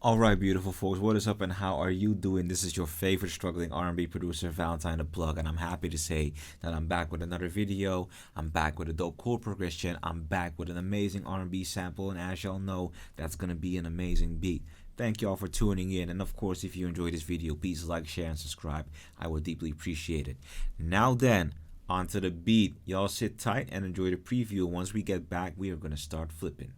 All right, beautiful folks, what is up and how are you doing? This is your favorite struggling R&B producer, Valentine the Plug, and I'm happy to say that I'm back with another video. I'm back with a dope chord progression. I'm back with an amazing R&B sample, and as y'all know, that's gonna be an amazing beat. Thank y'all for tuning in, and of course, if you enjoyed this video, please like, share, and subscribe. I would deeply appreciate it. Now then, onto the beat. Y'all sit tight and enjoy the preview. Once we get back, we are gonna start flipping.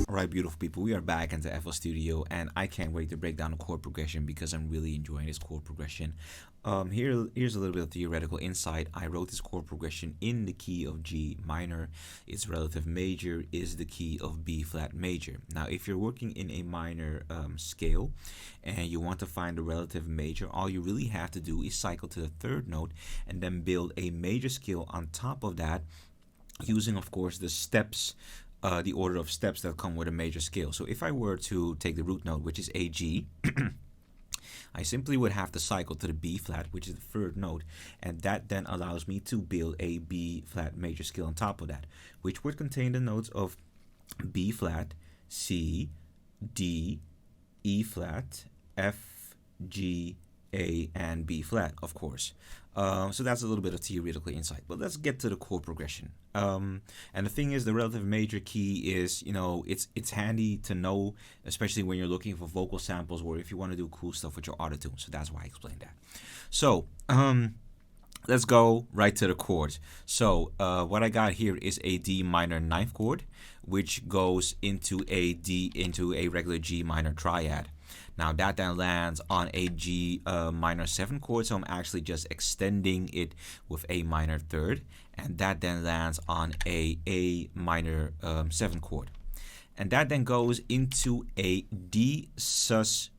All right, beautiful people, we are back into FL Studio, and I can't wait to break down the chord progression because I'm really enjoying this chord progression. Here's a little bit of theoretical insight. I wrote this chord progression in the key of G minor. Its relative major is the key of B flat major. Now, if you're working in a minor scale and you want to find the relative major, all you really have to do is cycle to the third note and then build a major scale on top of that, using, of course, the steps. The order of steps that come with a major scale. So if I were to take the root note, which is a G, I simply would have to cycle to the B flat, which is the third note, and that then allows me to build a B flat major scale on top of that, which would contain the notes of B flat, C, D, E flat, F, G, A, and B flat, of course. So that's a little bit of theoretical insight, but let's get to the chord progression. And the thing is, the relative major key is, it's handy to know, especially when you're looking for vocal samples or if you want to do cool stuff with your autotune. So that's why I explained that. So let's go right to the chords. So what I got here is a D minor ninth chord, which goes into a regular G minor triad. Now that then lands on a G minor 7 chord, so I'm actually just extending it with a minor third, and that then lands on a minor 7 chord, and that then goes into a D7 sus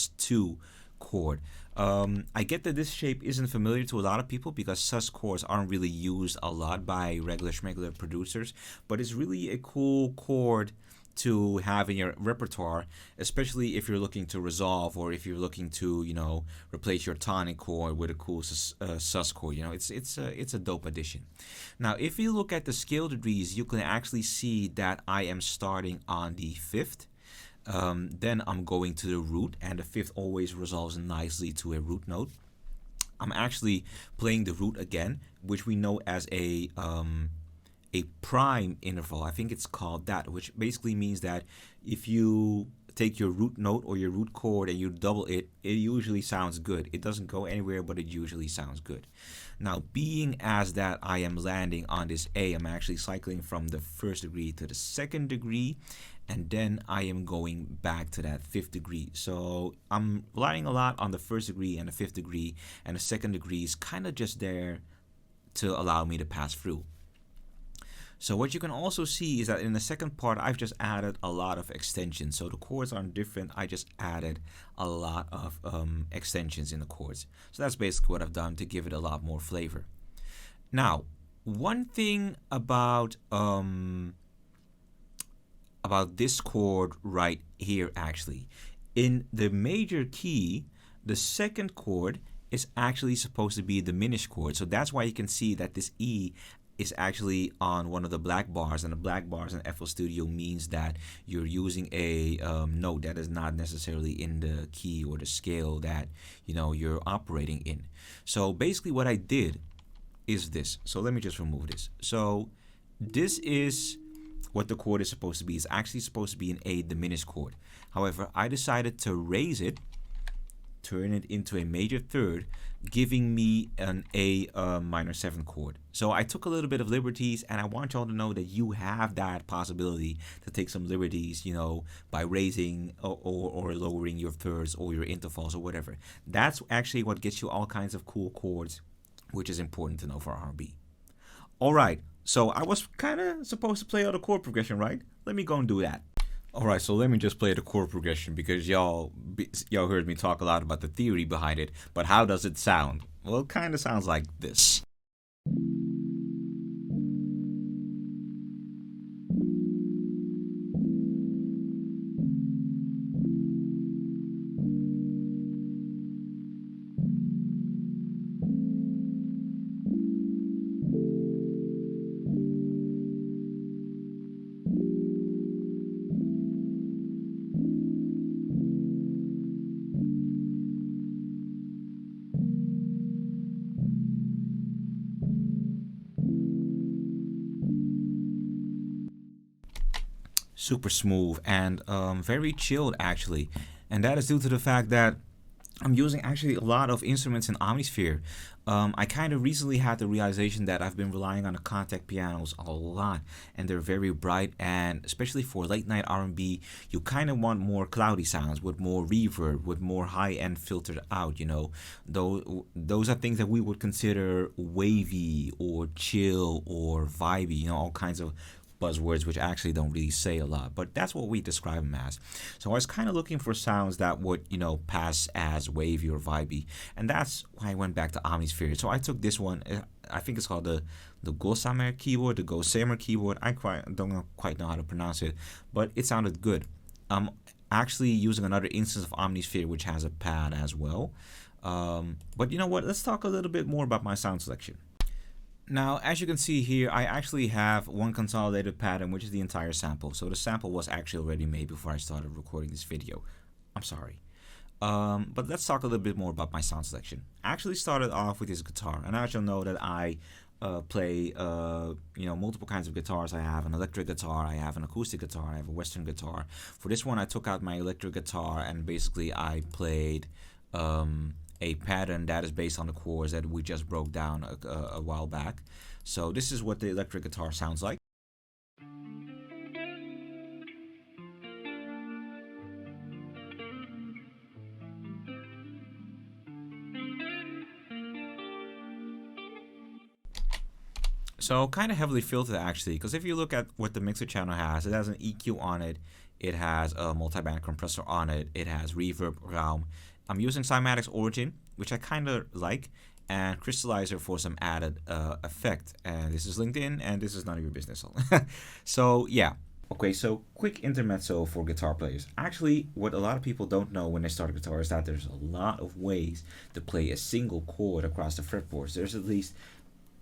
2 chord. I get that this shape isn't familiar to a lot of people because sus chords aren't really used a lot by regular producers, but it's really a cool chord to have in your repertoire, especially if you're looking to resolve or if you're looking to replace your tonic chord with a cool sus chord. It's a dope addition. Now if you look at the scale degrees, you can actually see that I am starting on the 5th. Then I'm going to the root, and the 5th always resolves nicely to a root note. I'm actually playing the root again, which we know as a prime interval. I think it's called that, which basically means that if you take your root note or your root chord and you double it, it usually sounds good. It doesn't go anywhere, but it usually sounds good. Now, being as that I am landing on this A, I'm actually cycling from the 1st degree to the 2nd degree, and then I am going back to that 5th degree. So I'm relying a lot on the 1st degree and the 5th degree, and the 2nd degree is kind of just there to allow me to pass through. So what you can also see is that in the second part, I've just added a lot of extensions. So the chords aren't different. I just added a lot of extensions in the chords. So that's basically what I've done to give it a lot more flavor. Now, one thing about this chord right here, actually, in the major key, the 2nd chord is actually supposed to be a diminished chord. So that's why you can see that this E is actually on one of the black bars, and the black bars in FL Studio means that you're using a note that is not necessarily in the key or the scale that you're operating in. So basically what I did is this. So let me just remove this. So this is what the chord is supposed to be. It's actually supposed to be an A diminished chord. However, I decided to raise it, turn it into a major third, giving me an A minor 7 chord. So I took a little bit of liberties, and I want y'all to know that you have that possibility to take some liberties, you know, by raising or lowering your thirds or your intervals or whatever. That's actually what gets you all kinds of cool chords, which is important to know for R&B. All right, so I was kind of supposed to play out a chord progression, right? Let me go and do that. All right, so let me just play the chord progression, because y'all heard me talk a lot about the theory behind it, but how does it sound? Well, it kind of sounds like this. Super smooth and very chilled actually, and that is due to the fact that I'm using actually a lot of instruments in Omnisphere. I kind of recently had the realization that I've been relying on the contact pianos a lot, and they're very bright, and especially for late night R&B, you kind of want more cloudy sounds with more reverb, with more high end filtered out, you know. Those are things that we would consider wavy or chill or vibey, you know, all kinds of buzzwords which actually don't really say a lot, but that's what we describe them as. So I was kind of looking for sounds that would, you know, pass as wavy or vibey, and that's why I went back to Omnisphere. So I took this one. I think it's called the Gossamer keyboard, the Gossamer keyboard. I don't quite know how to pronounce it, but it sounded good. I'm actually using another instance of Omnisphere which has a pad as well. But you know what? Let's talk a little bit more about my sound selection. Now, as you can see here, I actually have one consolidated pattern, which is the entire sample. So the sample was actually already made before I started recording this video. I'm sorry. But let's talk a little bit more about my sound selection. I actually started off with this guitar, and as you'll know that I play you know, multiple kinds of guitars. I have an electric guitar, I have an acoustic guitar, I have a Western guitar. For this one, I took out my electric guitar and basically I played a pattern that is based on the chords that we just broke down a while back. So this is what the electric guitar sounds like. So kind of heavily filtered actually, because if you look at what the mixer channel has, it has an EQ on it, it has a multi-band compressor on it, it has reverb, realm. I'm using Cymatics Origin, which I kind of like, and Crystallizer for some added effect. And this is linked in, and this is none of your business. So yeah. Okay, so quick intermezzo for guitar players. Actually, what a lot of people don't know when they start a guitar is that there's a lot of ways to play a single chord across the fretboards. There's at least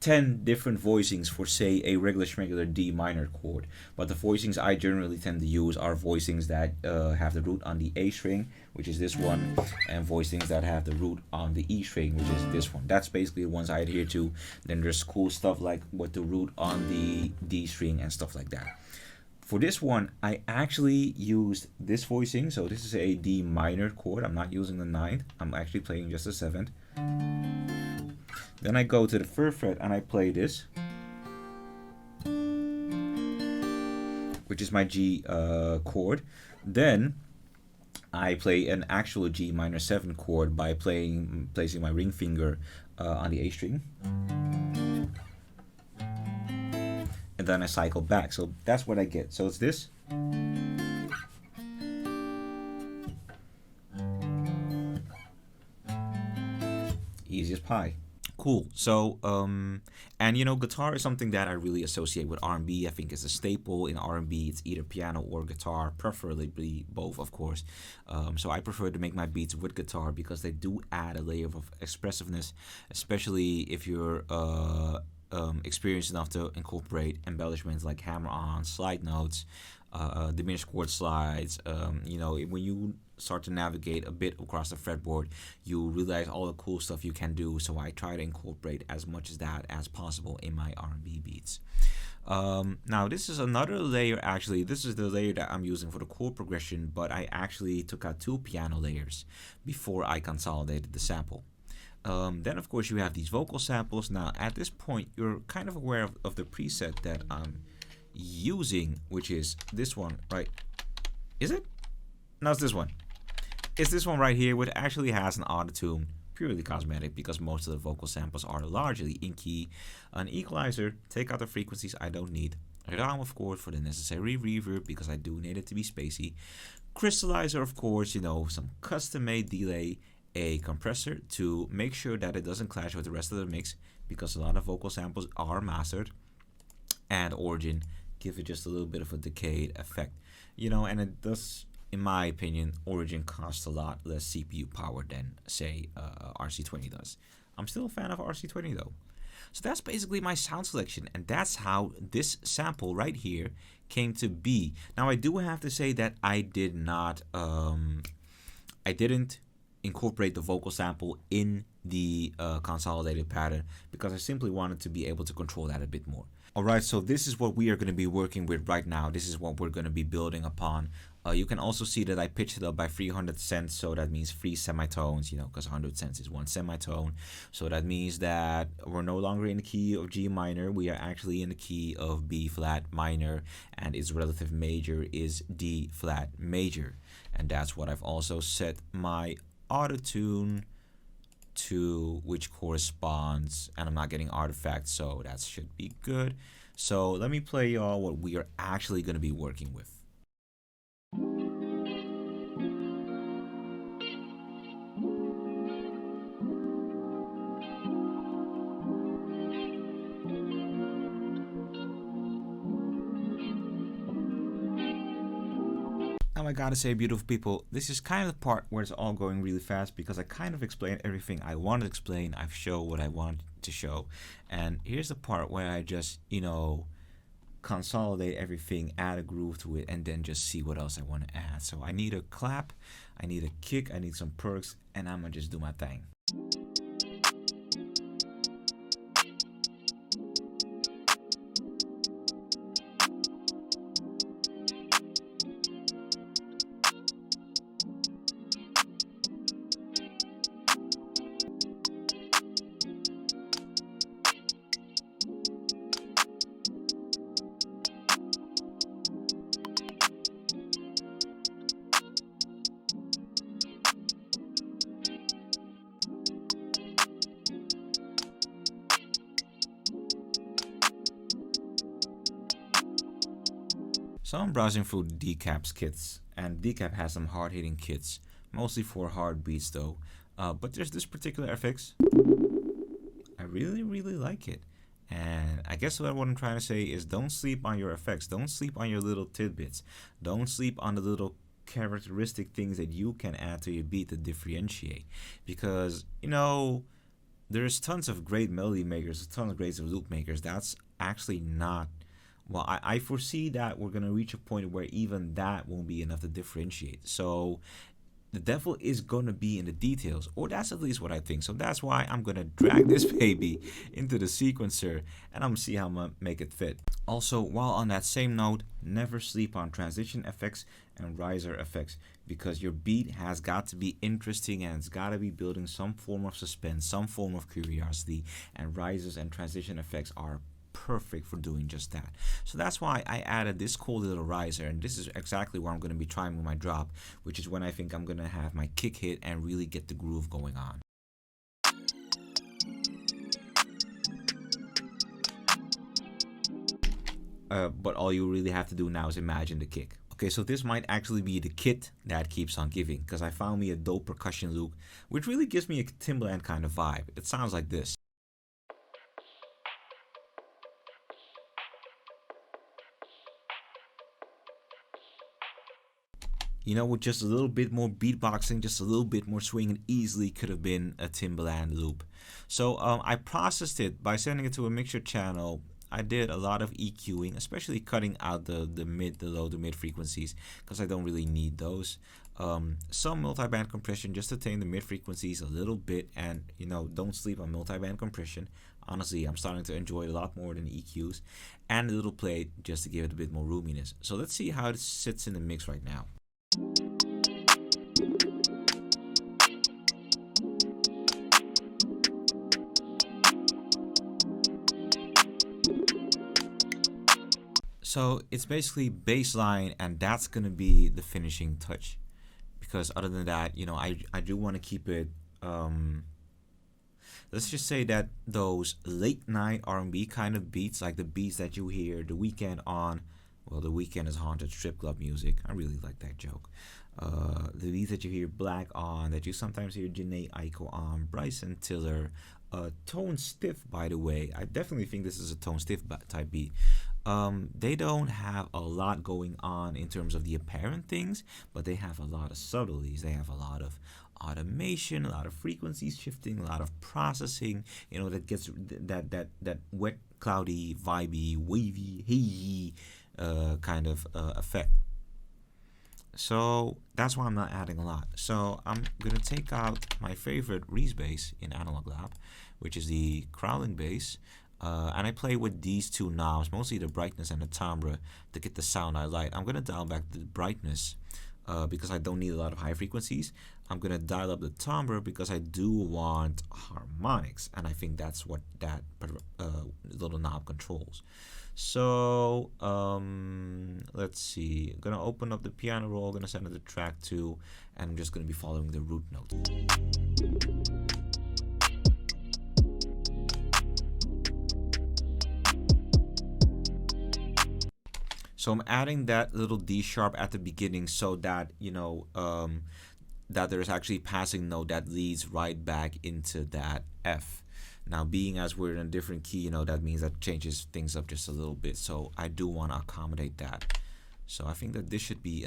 10 different voicings for, say, a regular D minor chord, but the voicings I generally tend to use are voicings that have the root on the A string, which is this one, and voicings that have the root on the E string, which is this one. That's basically the ones I adhere to. Then there's cool stuff like with the root on the D string and stuff like that. For this one, I actually used this voicing, so this is a D minor chord. I'm not using the 9th, I'm actually playing just the 7th. Then I go to the 3rd fret and I play this, which is my G chord. Then I play an actual G minor 7 chord by placing my ring finger on the A string. And then I cycle back. So that's what I get. So it's this. Easy as pie. Cool. So, and you know, guitar is something that I really associate with R&B. I think it's a staple in R&B. It's either piano or guitar, preferably both, of course. So I prefer to make my beats with guitar because they do add a layer of expressiveness, especially if you're experienced enough to incorporate embellishments like hammer-on, slide notes, diminished chord slides. You know, when you start to navigate a bit across the fretboard, you realize all the cool stuff you can do. So I try to incorporate as much as that as possible in my R&B beats. Now this is another layer. Actually, this is the layer that I'm using for the chord progression, but I actually took out 2 piano layers before I consolidated the sample. Then of course you have these vocal samples. Now at this point you're kind of aware of the preset that I'm using, which is this one, right? Is it? No, it's this one. It's this one right here, which actually has an auto-tune, purely cosmetic, because most of the vocal samples are largely in key. An equalizer, take out the frequencies I don't need. A RAW, of course, for the necessary reverb, because I do need it to be spacey. Crystallizer, of course, you know, some custom-made delay, a compressor to make sure that it doesn't clash with the rest of the mix, because a lot of vocal samples are mastered. And origin, give it just a little bit of a decayed effect, you know, and it does, in my opinion, origin costs a lot less CPU power than, say, RC20 does. I'm still a fan of RC20 though. So that's basically my sound selection, and that's how this sample right here came to be. Now I do have to say that I didn't incorporate the vocal sample in the consolidated pattern, because I simply wanted to be able to control that a bit more. Alright, so this is what we are going to be working with right now. This is what we're going to be building upon. You can also see that I pitched it up by 300 cents, so that means 3 semitones, you know, because 100 cents is 1 semitone. So that means that we're no longer in the key of G minor, we are actually in the key of B flat minor, and its relative major is D flat major. And that's what I've also set my auto-tune to, which corresponds, and I'm not getting artifacts, so that should be good. So let me play y'all what we are actually going to be working with. Now I gotta say, beautiful people, this is kind of the part where it's all going really fast, because I kind of explained everything I wanted to explain. I've shown what I want to show, and here's the part where I just, you know, consolidate everything, add a groove to it, and then just see what else I want to add. So I need a clap, I need a kick, I need some perks, and I'm gonna just do my thing. So I'm browsing through Decap's kits, and Decap has some hard-hitting kits, mostly for hard beats though. But there's this particular FX. I really like it. And I guess what I'm trying to say is, don't sleep on your effects. Don't sleep on your little tidbits. Don't sleep on the little characteristic things that you can add to your beat to differentiate. Because, you know, there's tons of great melody makers, tons of great loop makers. That's actually not... Well, I foresee that we're going to reach a point where even that won't be enough to differentiate. So the devil is going to be in the details, or that's at least what I think. So that's why I'm going to drag this baby into the sequencer, and I'm going to see how I'm going to make it fit. Also, while on that same note, never sleep on transition effects and riser effects, because your beat has got to be interesting, and it's got to be building some form of suspense, some form of curiosity, and risers and transition effects are perfect for doing just that. So that's why I added this cool little riser, and this is exactly where I'm going to be trying with my drop, which is when I think I'm going to have my kick hit and really get the groove going on. But all you really have to do now is imagine the kick. Okay, so this might actually be the kit that keeps on giving, because I found me a dope percussion loop, which really gives me a Timbaland kind of vibe. It sounds like this. You know, with just a little bit more beatboxing, just a little bit more swing, it easily could have been a Timbaland loop. So I processed it by sending it to a mixer channel, I did a lot of EQing, especially cutting out the low to mid frequencies, because I don't really need those. Some multiband compression just to tame the mid frequencies a little bit, and don't sleep on multiband compression. Honestly, I'm starting to enjoy it a lot more than EQs, and a little plate just to give it a bit more roominess. So let's see how it sits in the mix right now. So it's basically bassline, and that's gonna be the finishing touch, because other than that, I do want to keep it. Let's just say that those late night R&B kind of beats, like the beats that you hear The Weeknd on, well, The Weeknd is haunted strip club music. I really like that joke. The beats that you hear Black on, that you sometimes hear Janae Aiko on, Bryson Tiller, Tone Stiff, by the way. I definitely think this is a Tone Stiff type beat. They don't have a lot going on in terms of the apparent things, but they have a lot of subtleties. They have a lot of automation, a lot of frequencies shifting, a lot of processing, that gets that wet, cloudy, vibey, wavy, hey kind of effect. So that's why I'm not adding a lot. So I'm gonna take out my favorite Reese bass in Analog Lab, which is the crowling bass. And I play with these two knobs, mostly the brightness and the timbre, to get the sound I like. I'm gonna dial back the brightness because I don't need a lot of high frequencies. I'm gonna dial up the timbre because I do want harmonics, and I think that's what that little knob controls. So let's see. I'm gonna open up the piano roll, gonna send it to track 2, and I'm just gonna be following the root note. So I'm adding that little D sharp at the beginning so that, that there's actually passing note that leads right back into that F. Now, being as we're in a different key, that means that changes things up just a little bit. So I do want to accommodate that. So I think that this should be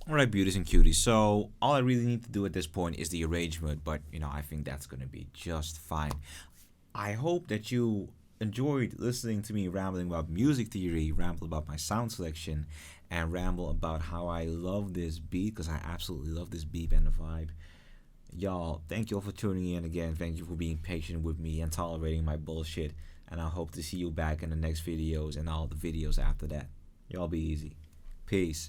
Alright, beauties and cuties, so all I really need to do at this point is the arrangement, but I think that's going to be just fine. I hope that you enjoyed listening to me rambling about music theory, ramble about my sound selection, and ramble about how I love this beat, because I absolutely love this beat and the vibe. Y'all, thank you all for tuning in again. Thank you for being patient with me and tolerating my bullshit, and I hope to see you back in the next videos and all the videos after that. Y'all be easy. Peace.